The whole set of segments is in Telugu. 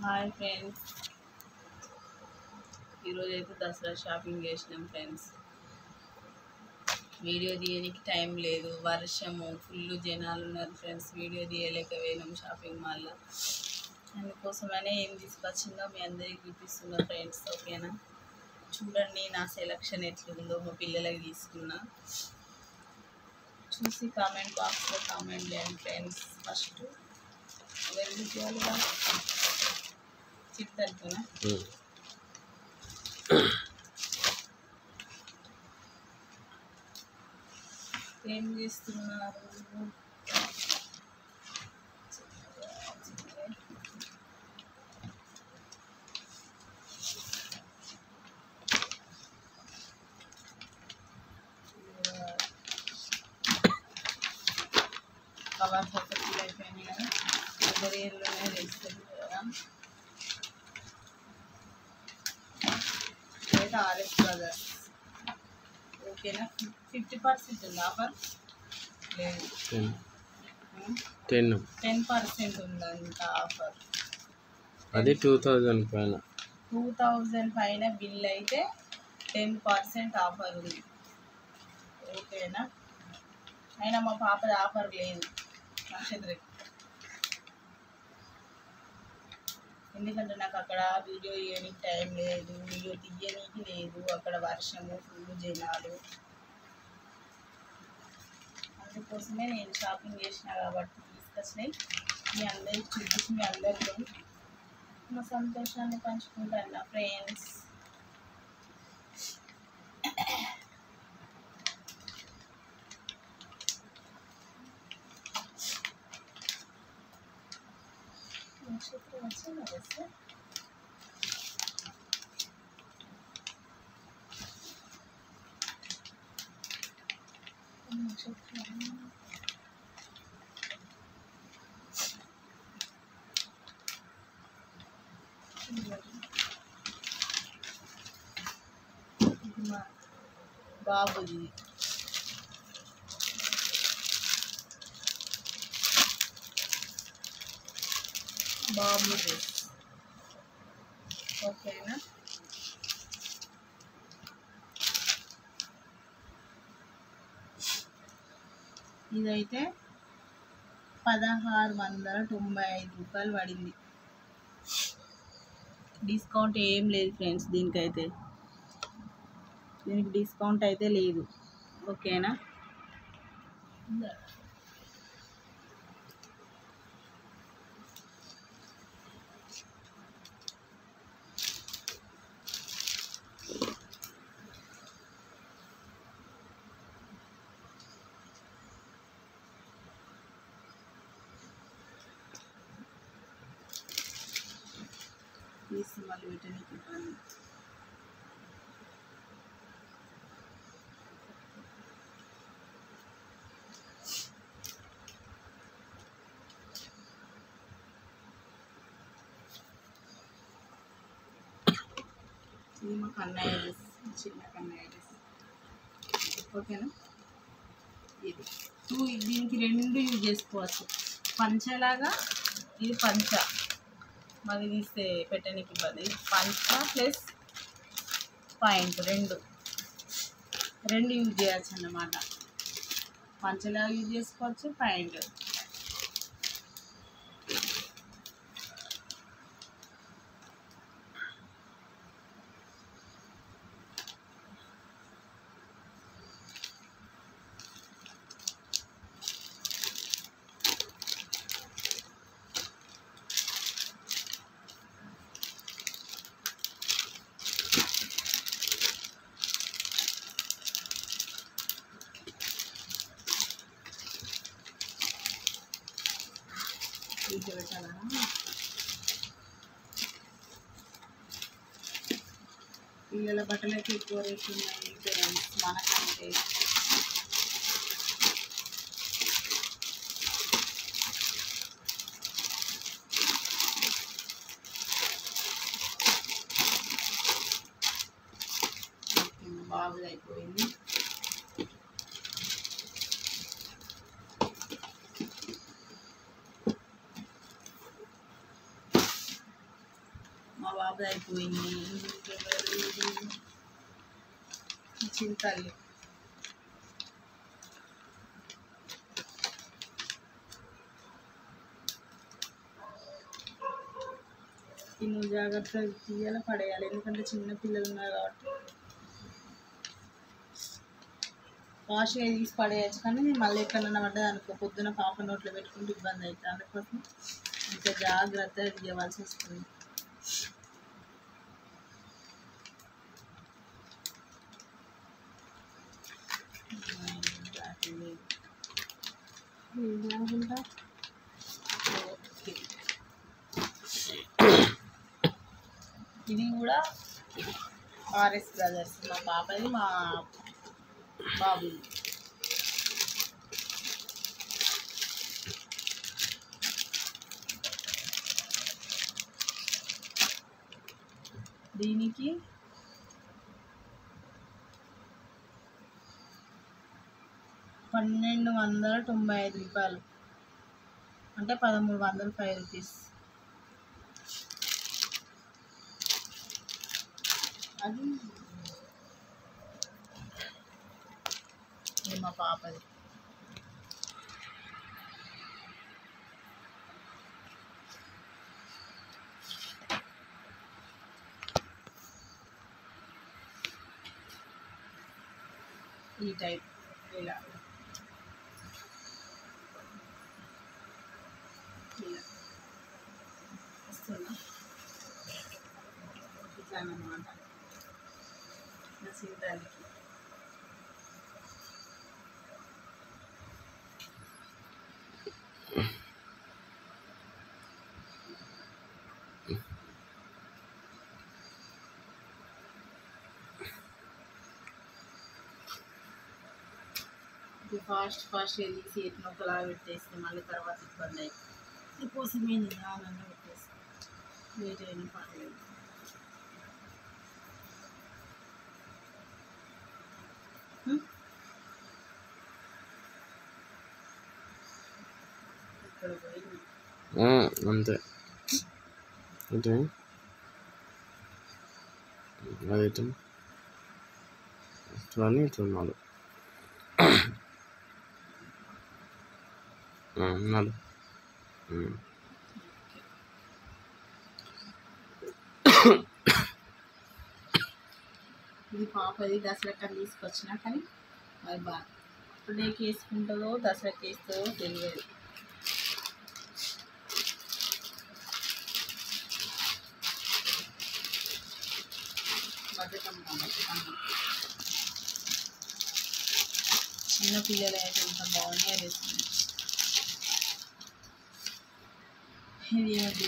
హాయ్ ఫ్రెండ్స్, ఈరోజు అయితే దసరా షాపింగ్ చేసినాం ఫ్రెండ్స్. వీడియో తీయడానికి టైం లేదు, వర్షము ఫుల్ జనాలు ఉన్నారు ఫ్రెండ్స్. వీడియో తీయలేకపోయినాం షాపింగ్ మాల్లో. అందుకోసమనే ఏం తీసుకొచ్చిందో మీ అందరికి చూపిస్తున్నా ఫ్రెండ్స్. ఓకేనా, చూడండి నా సెలక్షన్ ఎట్లుందో. మా పిల్లలకి తీసుకున్నా, చూసి కామెంట్ బాక్స్లో కామెంట్ చేయండి ఫ్రెండ్స్. ఫస్ట్ ఎవరికి చేయాలిగా చిత్తనుకున్నా. ఏం చేస్తున్నారు? కవర్స్ అయితే ఫుల్ అయిపోయినాయి కదా, ఇద్దరు ఏళ్ళలోనే వేస్తుంది కదా. అయితే ఆర్ఎస్ బ్రదర్స్. ఓకేనా, 50% ఉంది ఆఫర్. లేదు, 10% ఉందంట ఆఫర్. అది 2000 పైన 2000 పైన బిల్ అయితే 10% ఆఫర్ ఉంది. ఓకేనా, అయినా మా పాపది ఆఫర్ లేదు నక్షత్రకి, ఎందుకంటే నాకు అక్కడ వీడియో తీయడానికి టైం లేదు, వీడియో తీయడానికి లేదు. అక్కడ వర్షము ఫుల్ జనాలు, అందుకోసమే నేను షాపింగ్ చేసిన కాబట్టి తీసుకొచ్చినాయి మీ అందరికి చూపించి మీ అందరితో మా సంతోషాన్ని పంచుకుంటాను నా ఫ్రెండ్స్. నక్షత్రం వచ్చిందా వస్తే నక్షత్రం మా బాబుది. బాబు డ్రెస్. ఓకేనా, ఇదైతే 1695 రూపాయలు పడింది. డిస్కౌంట్ ఏం లేదు ఫ్రెండ్స్, దీనికి డిస్కౌంట్ అయితే లేదు. ఓకేనా, తీసి మళ్ళీ వీటికి ఇది మా కన్నయ్య డ్రెస్, చిన్న కన్నయ్య డ్రెస్. ఓకేనా, దీనికి రెండు యూజ్ చేసుకోవచ్చు. పంచలాగా ఇది పంచ, మరి తీస్తే పెట్టడానికి ఇబ్బంది. పంచ ప్లస్ పాయింట్ రెండు యూజ్ చేయొచ్చు అన్నమాట. పంచలాగా యూజ్ చేసుకోవచ్చు, పాయింట్. పెట్టాలా పిల్లల బట్టలకి ఎక్కువ రేట్లు ఉన్నాయి పేరెంట్స్ మనకంటే. బాబుది అయిపోయింది. మా బాబు అయిపోయింది. చింతల్లి నువ్వు జాగ్రత్తగా తీయాలి, పడేయాలి. ఎందుకంటే చిన్న పిల్లలు ఉన్నారు కాబట్టి వాష్గా తీసి పడేయచ్చు. కానీ మళ్ళీ ఎక్కడన్నా పడ్డది అనుకో, పొద్దున పాప నోట్లో పెట్టుకుంటే ఇబ్బంది అవుతుంది. అందుకోసం ఇంకా జాగ్రత్తగా తీయవలసి వస్తుంది. ఇది కూడా ఆర్ఎస్ బ్రదర్స్, మా పాపది మా బాబు. దీనికి ₹1295, అంటే 1305 రూపీస్. అది ఇది మా పాపది. ఈ టైప్ ఇలా వస్తున్నా ఇట్లా అన్నమాట. చింతలకి ఫాస్ట్ తీసి ఎట్లా ఒకలా పెట్టేస్తే మళ్ళీ తర్వాత ఇబ్బంది అవుతుంది. దీనికోసమే నిదానంగా పెట్టేసి లేట్ అయినా పర్లేదు. ఇక్కడ పోయింది అంతే. అంటే అదైతే ఇట్లా ఇట్లా నాలుగు ఇది పాపది. దసరాకి తీసుకొచ్చినా కానీ అది బాగా ఇప్పుడేకి వేసుకుంటుందో దసరాకి వేస్తుందో తెలియదు. చిన్న పిల్లలు అయితే ఎంత బాగున్నాయి వేసుకుని. ఇది ఏమిటి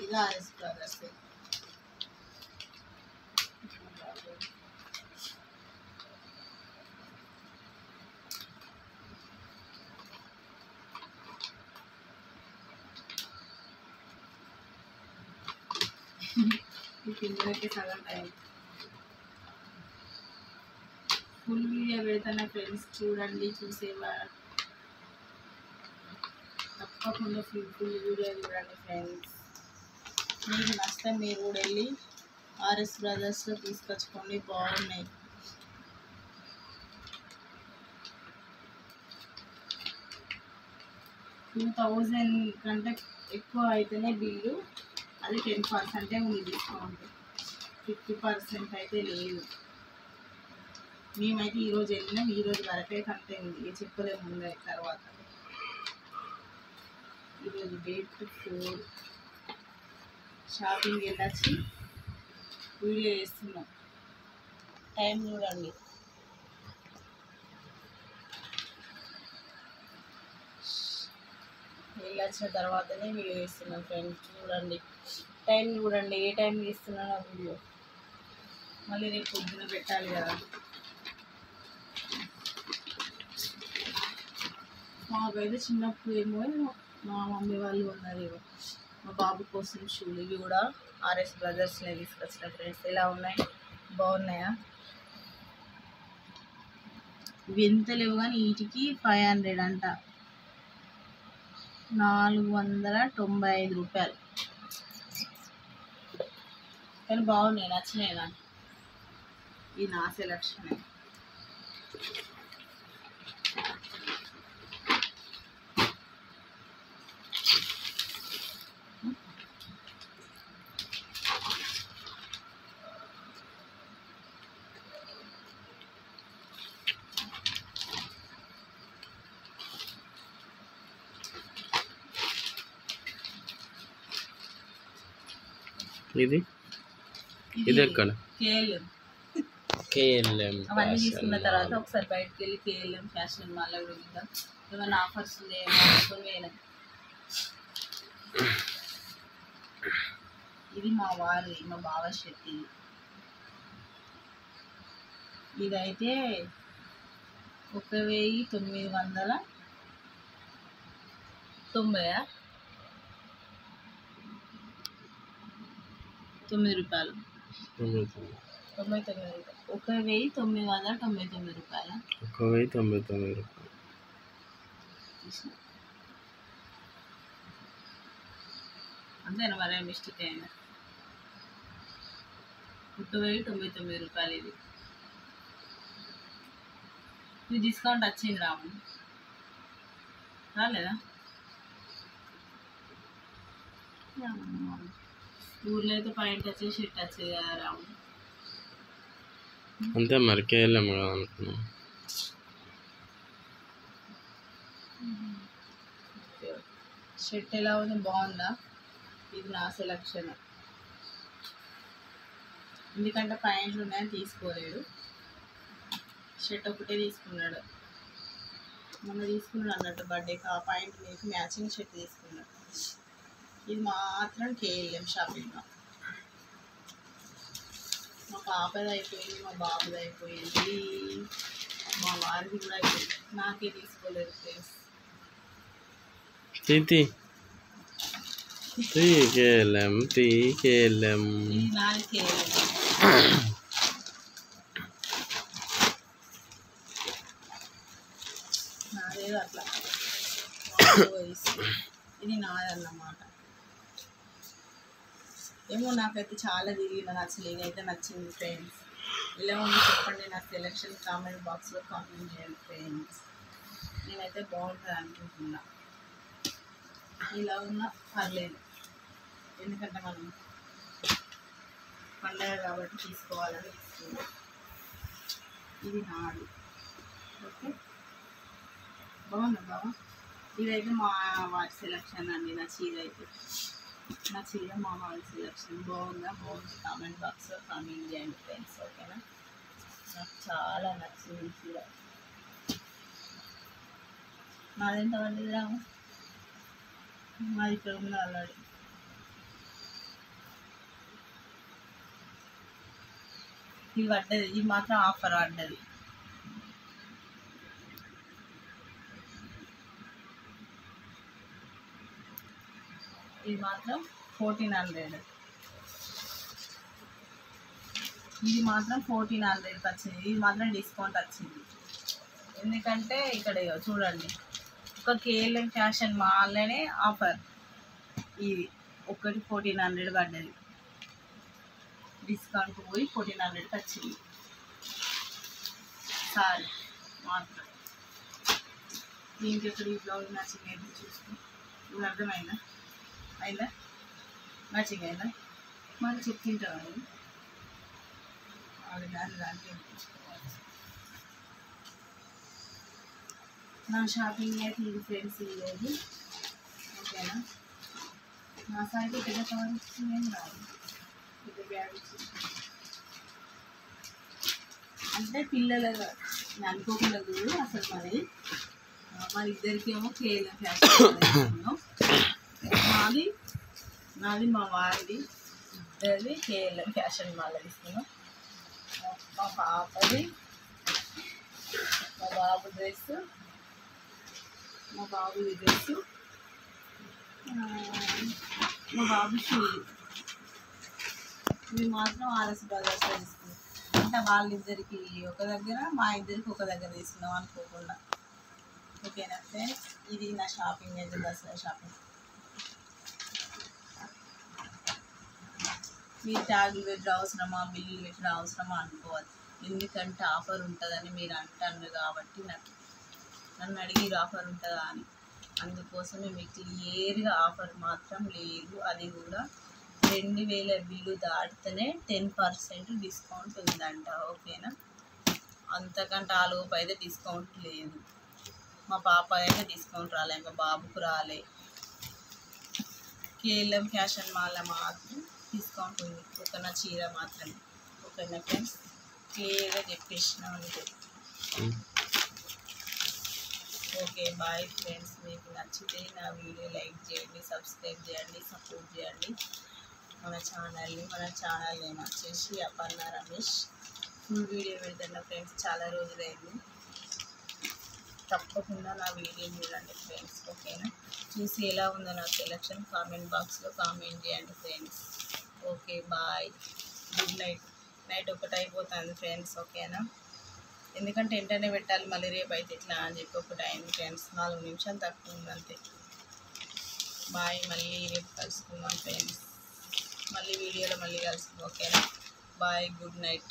ఇలా వేసుకోవాలి. ఈ పిల్లలకి సగం టైం. ఫుల్ వీడియో పెడతాను ఫ్రెండ్స్, చూడండి. చూసేవారు తప్పకుండా ఫుల్ వీడియో చూడండి ఫ్రెండ్స్. మీకు నచ్చితే మీరు కూడా వెళ్ళి ఆర్ఎస్ బ్రదర్స్లో తీసుకొచ్చుకోండి, బాగున్నాయి. $2000 కంటే ఎక్కువ అయితేనే బిల్లు. అది 10% ఉంది డిస్కౌంట్, 50% అయితే లేదు. మేమైతే ఈరోజు వెళ్ళినాం, ఈరోజు వరకైతే అంతే ఉంది. చెప్పలేము ముందు తర్వాత. ఈరోజు డేట్ 4. షాపింగ్ వెళ్ళొచ్చి వీడియో చేస్తున్నాం. టైం చూడండి. వెళ్ళొచ్చిన తర్వాతనే వీడియో చేస్తున్నాం ఫ్రెండ్స్. చూడండి, టైం చూడండి, ఏ టైం చేస్తున్నానో వీడియో. మళ్ళీ రేపు పొద్దున పెట్టాలి కదా. మాకైతే చిన్నప్పుడు ఏమో మా మమ్మీ వాళ్ళు ఉన్నారేమో మా బాబు కోసం షూలు. ఇవి కూడా ఆర్ఎస్ బ్రదర్స్ని తీసుకొచ్చిన ఫ్రెండ్స్. ఎలా ఉన్నాయి, బాగున్నాయా? ఇవి ఎంత లేవు కానీ వీటికి 500 అంట, 495 రూపాయలు. కానీ బాగున్నాయి, నచ్చినాయి నాకు. ఇది నా సెలక్షన్. ఇది ఎక్కడ? కేఎల్ఎం. అవన్నీ తీసుకున్న తర్వాత ఒకసారి బయటకు వెళ్ళి కేఎల్ఎం ఫ్యాషన్ మాల్లో చూద్దాం, ఏమైనా ఆఫర్స్ ఉన్నాయేమో అనుకుని. ఇది మా వారి, మా బావ షర్ట్. ఇదైతే 1990 9 రూపాయలు. 1999 రూపాయలు. 1999 రూపాయలు. అంతేనా? మరే మిస్టేక్ అయినా. 1999 రూపాయలు. ఇది డిస్కౌంట్ వచ్చింది రాము, రాలేదా? ఊర్లో అయితే పాయింట్ వచ్చేసి షర్ట్ వచ్చేది కదా రాము. అంతే మరి, కేఎల్ఎం కదా అనుకున్నాం. షర్ట్ ఎలా ఉంది, బాగుందా? ఇది నా సెలక్షన్. ఎందుకంటే పాయింట్లు ఉన్నాయని తీసుకోలేడు, షర్ట్ ఒకటే తీసుకున్నాడు. మొన్న తీసుకున్నాడు అన్నట్టు బర్త్డేకి, ఆ పాయింట్ మీకు మ్యాచింగ్ షర్ట్ తీసుకున్నాడు. ఇది మాత్రం కేఎల్ఎం షాపింగ్లో. మా పాపది అయిపోయింది, మా బాబుది అయిపోయింది, మా వారిది కూడా అయిపోయింది. నాకే తీసుకోలేదు ఫ్రెండ్స్. KLM KLM. ఇది నాది కేఎల్ఎం. నాదేదో అట్లా ఇది నాదన్నమాట. ఏమో నాకైతే చాలా తిరిగిన నచ్చలేదు, ఇదైతే నచ్చింది ఫ్రెండ్స్. ఇలా ఉంది చెప్పండి, నా సెలెక్షన్ కామెంట్ బాక్స్లో కామెంట్ చేయండి ఫ్రెండ్స్. నేనైతే బాగుంటుంది అనుకుంటున్నా. ఇలా ఉన్నా పర్లేదు, ఎందుకంటే మనం పండగ కాబట్టి తీసుకోవాలని తీసుకున్నాం. ఇది నాది. ఓకే, బాగుందా బావా? ఇదైతే మా వారి సెలక్షన్ అండి. నా చీర అయితే, నా చీర మా వారి సెలక్షన్. బాగుందా? బాగుంది. కామెంట్ బాక్స్లో కామెంట్ చేయండి ఫ్రెండ్స్. ఓకేనా? నాకు చాలా నచ్చింది చీర. నాదెంత పడింది రాము? మాది ఇక్కడ ఉంది ఆల్రెడీ. ఇది పడ్డది, ఇది మాత్రం ఆఫర్ పడ్డది. ఇది మాత్రం 1400. ఇది మాత్రం 1400 వచ్చింది. ఇది మాత్రం డిస్కౌంట్ వచ్చింది. ఎందుకంటే ఇక్కడ చూడండి, ఒక కేఎల్ఎం ఫ్యాషన్ మాల్లోనే ఆఫర్. ఇది ఒకటి 1400 పడ్డది, డిస్కౌంట్ పోయి 1400కి వచ్చింది. సారీ మాత్రం దీనికి ఎక్కడ ఈ బ్లౌజ్ మ్యాచింగ్ అయితే చూసుకుని ఇప్పుడు అర్థమైందా? అయిందా? మ్యాచింగ్ అయిందా? మరి చెప్తుంటాను దానికి నా షాపింగ్ అయితే ఇది ఫ్రెండ్స్ ఈరోజు. ఓకేనా? నా సైడ్ పెద్ద కవర్ ఇచ్చింది, ఏం రాదు, పెద్ద బ్యాగ్ ఇచ్చింది. అంటే పిల్లల అనుకోకుండా చూడు అసలు మరి ఇద్దరికేమో కేఎల్ఎం ఫ్యాషన్. నాది మా వారిది, ఇద్దరిది కేఎల్ఎం ఫ్యాషన్ మాల్ తీసుకున్నాం. మా పాపది, మా బాబు డ్రెస్, మా బాబు డ్రెస్, మా బాబు షూ. ఇవి మాత్రం ఆర్ఎస్ బ్రదర్స్లో తీసుకున్నాం. అంటే వాళ్ళిద్దరికి ఒక దగ్గర, మా ఇద్దరికి ఒక దగ్గర తీసుకున్నాం అనుకోకుండా. ఓకేనా ఫ్రెండ్స్, ఇది నా షాపింగ్ అయితే దసరా షాపింగ్. మీరు ట్యాగులు పెట్టడం అవసరమా, బిల్లులు పెట్టడం అవసరమా అనుకోవాలి. ఎందుకంటే ఆఫర్ ఉంటుందని మీరు అంటారు కాబట్టి నన్ను అడిగి ఆఫర్ ఉంటుందా అని. అందుకోసమే మీకు క్లియర్గా ఆఫర్ మాత్రం లేదు. అది కూడా 2000 బిల్లు దాటితేనే 10% డిస్కౌంట్ ఉందంట. ఓకేనా, అంతకంటే ఆ లోపు అయితే డిస్కౌంట్ లేదు. మా పాప అయితే డిస్కౌంట్ రాలే, మా బాబుకు రాలే. కేఎల్ఎం ఫ్యాషన్ మాల్లో మాత్రం డిస్కౌంట్ ఉంది, ఒక నా చీర మాత్రమే. ఓకేనా ఫ్రెండ్స్, క్లియర్గా చెప్పేసిన ఉంది. ఓకే బాయ్ ఫ్రెండ్స్, మీకు నచ్చితే నా వీడియో లైక్ చేయండి, సబ్స్క్రైబ్ చేయండి, సపోర్ట్ చేయండి మన ఛానల్ నేమ్ వచ్చేసి అపర్ణ రమేష్. ఫుల్ వీడియో పెడుతున్నా ఫ్రెండ్స్, చాలా రోజులైంది. తప్పకుండా నా వీడియో చూడండి ఫ్రెండ్స్. ఓకేనా, చూసి ఎలా ఉందో నా సెలెక్షన్ కామెంట్ బాక్స్లో కామెంట్ చేయండి friends. Okay bye, good night. Night 1 అయిపోతుంది ఫ్రెండ్స్. ఓకేనా, ఎందుకంటే వెంటనే పెట్టాలి, మళ్ళీ రేపు అయితే ఇట్లా అని చెప్పి 1 అయింది ఫ్రెండ్స్. 4 నిమిషాలు తక్కువ ఉంది అంతే. బాయ్, మళ్ళీ రేపు కలుసుకుందాం ఫ్రెండ్స్. మళ్ళీ వీడియోలో మళ్ళీ కలుసుకుందాం. ఓకేనా, బాయ్, గుడ్ నైట్.